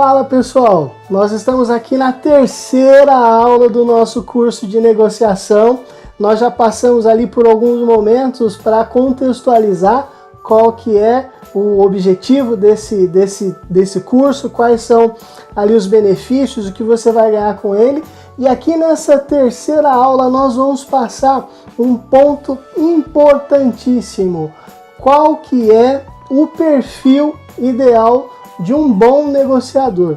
Fala pessoal, nós estamos aqui na terceira aula do nosso curso de negociação. Nós já passamos ali por alguns momentos para contextualizar qual que é o objetivo desse curso, quais são ali os benefícios, o que você vai ganhar com ele. E aqui nessa terceira aula nós vamos passar um ponto importantíssimo. Qual que é o perfil ideal de um bom negociador?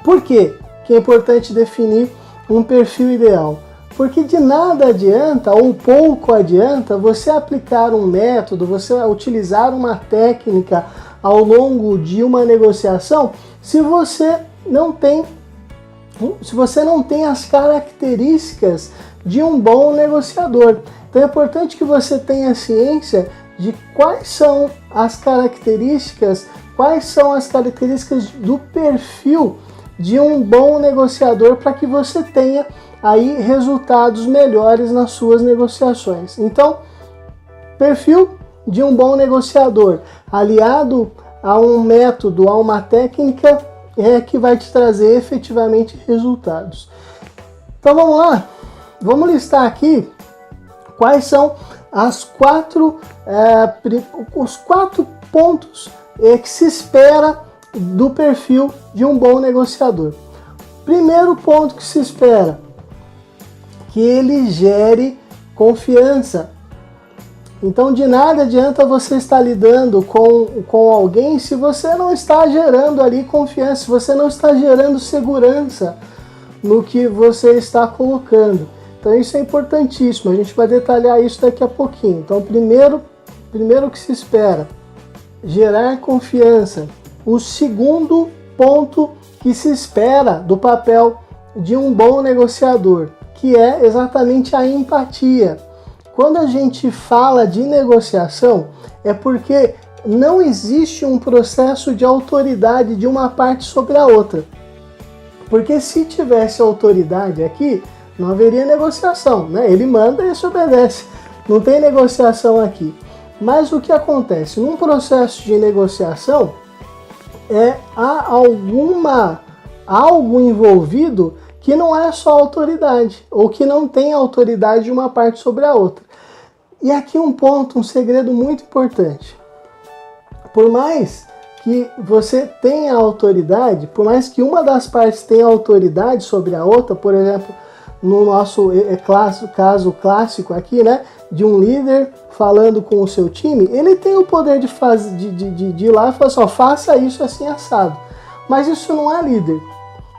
Por quê que é importante definir um perfil ideal? Porque de nada adianta, ou pouco adianta, você aplicar um método, você utilizar uma técnica ao longo de uma negociação, se você não tem as características de um bom negociador. Então é importante que você tenha ciência de quais são as características do perfil de um bom negociador para que você tenha aí resultados melhores nas suas negociações. Então, perfil de um bom negociador aliado a um método, a uma técnica que vai te trazer efetivamente resultados. Então vamos lá, vamos listar aqui quais são os quatro pontos que se espera do perfil de um bom negociador. Primeiro ponto que se espera, que ele gere confiança. Então de nada adianta você estar lidando com alguém se você não está gerando ali confiança, se você não está gerando segurança no que você está colocando. Então isso é importantíssimo, a gente vai detalhar isso daqui a pouquinho. Então primeiro que se espera, gerar confiança. O segundo ponto que se espera do papel de um bom negociador, que é exatamente a empatia. Quando a gente fala de negociação, é porque não existe um processo de autoridade de uma parte sobre a outra. Porque se tivesse autoridade aqui, não haveria negociação, né? Ele manda e se obedece. Não tem negociação aqui. Mas o que acontece? Num processo de negociação, há algo envolvido que não é só autoridade, ou que não tem autoridade de uma parte sobre a outra. E aqui um segredo muito importante. Por mais que você tenha autoridade, por mais que uma das partes tenha autoridade sobre a outra, por exemplo, no nosso caso clássico aqui, né, de um líder falando com o seu time, ele tem o poder de ir lá e falar assim, faça isso assim assado. Mas isso não é líder.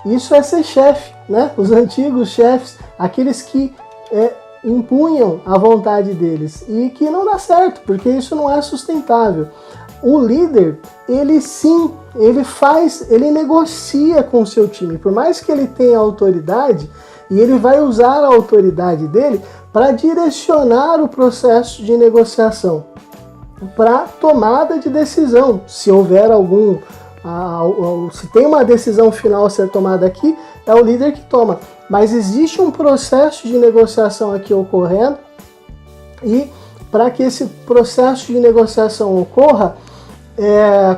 Isso é ser chefe, né? Os antigos chefes, aqueles que impunham a vontade deles e que não dá certo, porque isso não é sustentável. O líder, ele negocia com o seu time, por mais que ele tenha autoridade, e ele vai usar a autoridade dele para direcionar o processo de negociação, para tomada de decisão, se houver se tem uma decisão final a ser tomada aqui, é o líder que toma. Mas existe um processo de negociação aqui ocorrendo, e para que esse processo de negociação ocorra,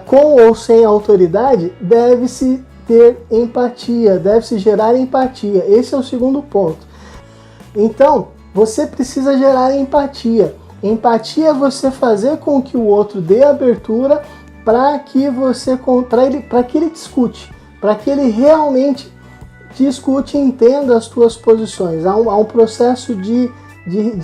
com ou sem autoridade, deve-se ter empatia, deve-se gerar empatia. Esse é o segundo ponto. Então, você precisa gerar empatia. Empatia é você fazer com que o outro dê abertura para que ele discute, para que ele realmente discute e entenda as suas posições. Há um processo de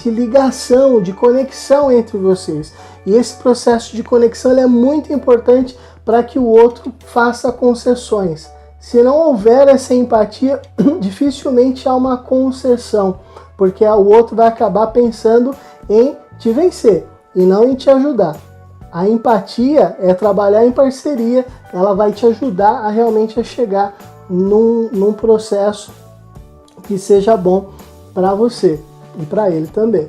ligação, de conexão entre vocês. E esse processo de conexão é muito importante para que o outro faça concessões. Se não houver essa empatia, dificilmente há uma concessão, porque o outro vai acabar pensando em te vencer e não em te ajudar. A empatia é trabalhar em parceria, ela vai te ajudar a realmente chegar num processo que seja bom para você e para ele também.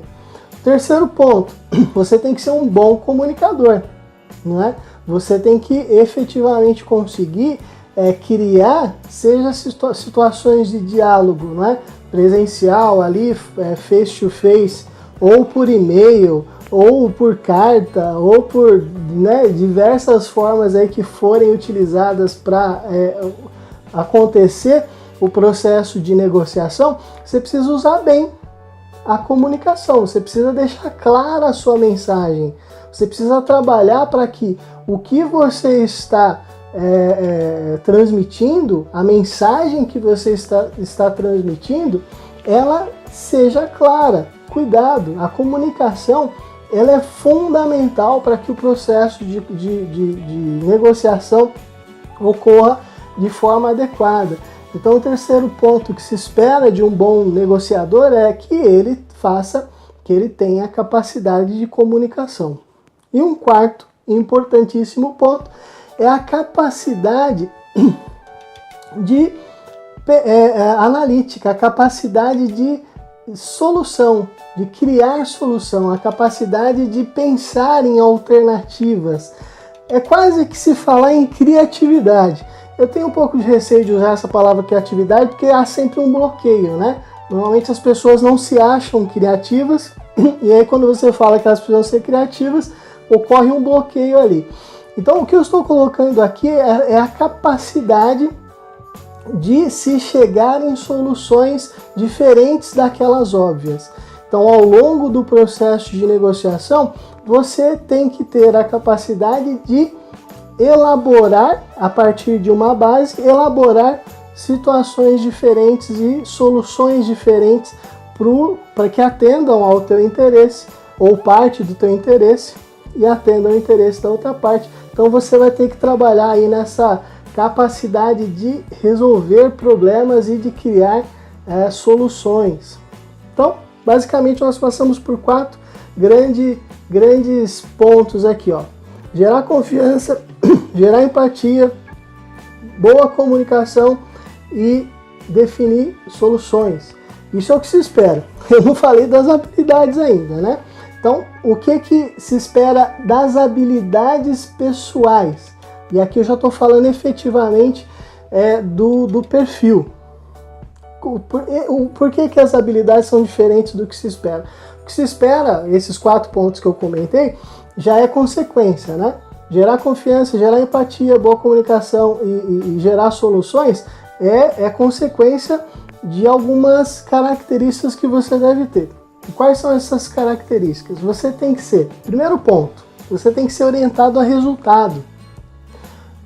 Terceiro ponto, você tem que ser um bom comunicador, não é? Você tem que efetivamente conseguir criar, seja situações de diálogo, não é? Presencial ali, face to face, ou por e-mail, ou por carta, ou por, né, diversas formas aí que forem utilizadas para acontecer o processo de negociação, você precisa usar bem a comunicação, você precisa deixar clara a sua mensagem, você precisa trabalhar para que o que você está transmitindo, a mensagem que você está transmitindo, ela seja clara. Cuidado, a comunicação ela é fundamental para que o processo de negociação ocorra de forma adequada. Então, o terceiro ponto que se espera de um bom negociador é que ele tenha capacidade de comunicação. E um quarto importantíssimo ponto é a capacidade analítica, a capacidade de solução, de criar solução, a capacidade de pensar em alternativas. É quase que se falar em criatividade. Eu tenho um pouco de receio de usar essa palavra criatividade porque há sempre um bloqueio, né? Normalmente as pessoas não se acham criativas e aí quando você fala que elas precisam ser criativas, ocorre um bloqueio ali. Então o que eu estou colocando aqui é a capacidade de se chegar em soluções diferentes daquelas óbvias. Então, ao longo do processo de negociação, você tem que ter a capacidade de elaborar, a partir de uma base, elaborar situações diferentes e soluções diferentes para que atendam ao teu interesse, ou parte do teu interesse, e atendam ao interesse da outra parte. Então, você vai ter que trabalhar aí nessa capacidade de resolver problemas e de criar soluções. Então, basicamente, nós passamos por 4 grandes pontos aqui, ó. Gerar confiança, gerar empatia, boa comunicação e definir soluções. Isso é o que se espera. Eu não falei das habilidades ainda, né? Então, o que se espera das habilidades pessoais? E aqui eu já estou falando efetivamente do perfil. Por que as habilidades são diferentes do que se espera? O que se espera, esses 4 pontos que eu comentei, já é consequência, né? Gerar confiança, gerar empatia, boa comunicação e gerar soluções é consequência de algumas características que você deve ter. E quais são essas características? Você tem que ser, primeiro ponto, você tem que ser orientado a resultado.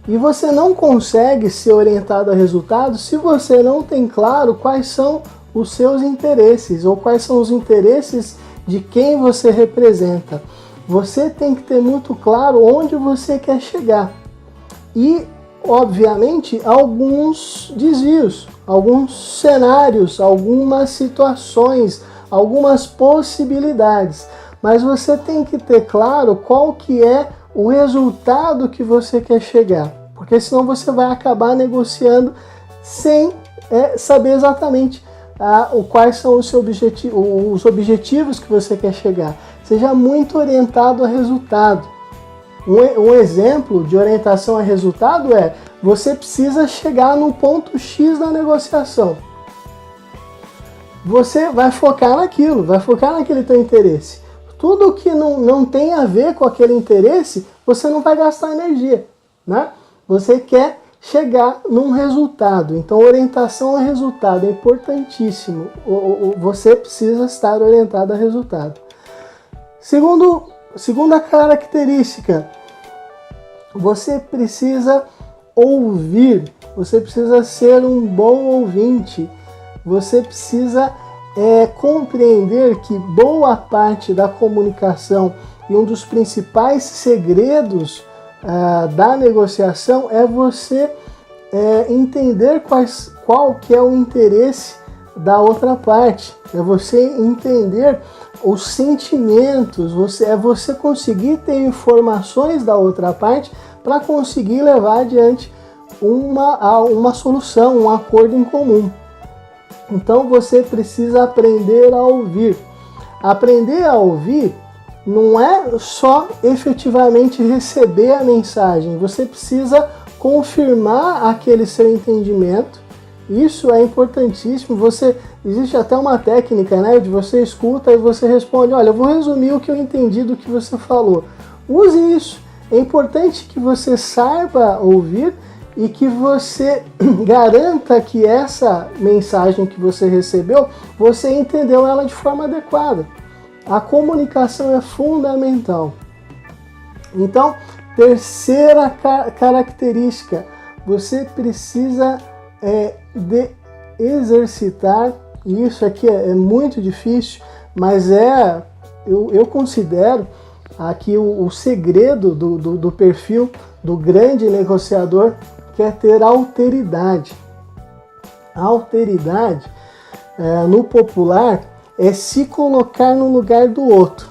E você não consegue ser orientado a resultado se você não tem claro quais são os seus interesses ou quais são os interesses de quem você representa. Você tem que ter muito claro onde você quer chegar. E, obviamente, alguns desvios, alguns cenários, algumas situações, algumas possibilidades. Mas você tem que ter claro qual que é o resultado que você quer chegar, porque senão você vai acabar negociando sem saber exatamente quais são os objetivos que você quer chegar. Seja muito orientado a resultado. Um exemplo de orientação a resultado é: você precisa chegar no ponto X da negociação. Você vai focar naquilo, vai focar naquele teu interesse. Tudo que não tem a ver com aquele interesse, você não vai gastar energia, né? Você quer chegar num resultado. Então, orientação a resultado é importantíssimo. Você precisa estar orientado a resultado. Segunda característica, você precisa ouvir. Você precisa ser um bom ouvinte. Você precisa compreender que boa parte da comunicação e um dos principais segredos da negociação é você entender qual que é o interesse da outra parte, é você entender os sentimentos, é você conseguir ter informações da outra parte para conseguir levar adiante uma solução, um acordo em comum. Então você precisa aprender a ouvir. Aprender a ouvir não é só efetivamente receber a mensagem, você precisa confirmar aquele seu entendimento Isso é importantíssimo. Existe até uma técnica, né, de você escuta e você responde, olha, eu vou resumir o que eu entendi do que você falou. Use isso. É importante que você saiba ouvir e que você garanta que essa mensagem que você recebeu, você entendeu ela de forma adequada. A comunicação é fundamental. Então, terceira característica, você precisa de exercitar, e isso aqui é muito difícil, mas eu considero aqui o segredo do perfil do grande negociador, que é ter alteridade. A alteridade, no popular, é se colocar no lugar do outro.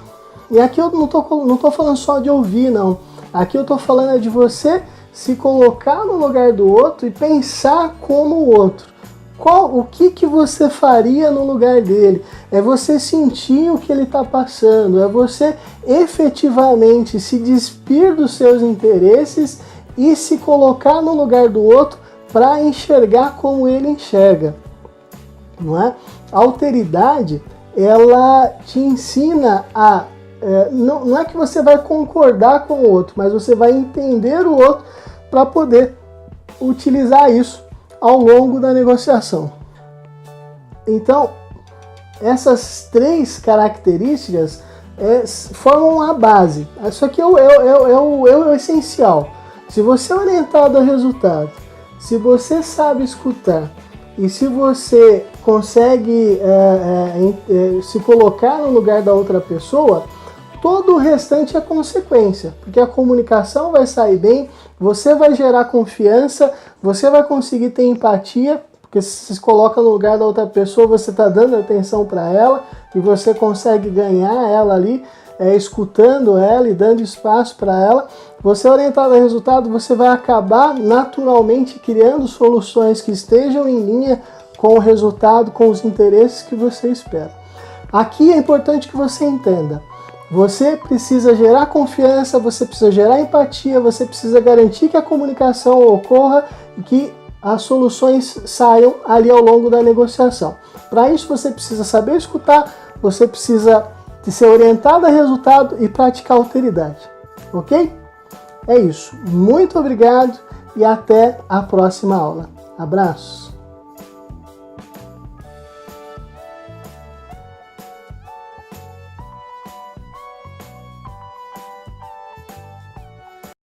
E aqui eu não tô falando só de ouvir, não. Aqui eu tô falando de você se colocar no lugar do outro e pensar como o outro. O que você faria no lugar dele? É você sentir o que ele está passando, é você efetivamente se despir dos seus interesses e se colocar no lugar do outro para enxergar como ele enxerga. Não é? A alteridade, ela te ensina a... não é que você vai concordar com o outro, mas você vai entender o outro para poder utilizar isso ao longo da negociação. Então, essas três características formam a base. Isso aqui é o essencial. Se você é orientado a resultado, se você sabe escutar e se você consegue se colocar no lugar da outra pessoa, todo o restante é consequência, porque a comunicação vai sair bem, você vai gerar confiança, você vai conseguir ter empatia, porque se se coloca no lugar da outra pessoa, você está dando atenção para ela e você consegue ganhar ela ali, escutando ela e dando espaço para ela. Você orientado a resultado, você vai acabar naturalmente criando soluções que estejam em linha com o resultado, com os interesses que você espera. Aqui é importante que você entenda. Você precisa gerar confiança, você precisa gerar empatia, você precisa garantir que a comunicação ocorra e que as soluções saiam ali ao longo da negociação. Para isso você precisa saber escutar, você precisa ser orientado a resultado e praticar alteridade. Ok? É isso. Muito obrigado e até a próxima aula. Abraços!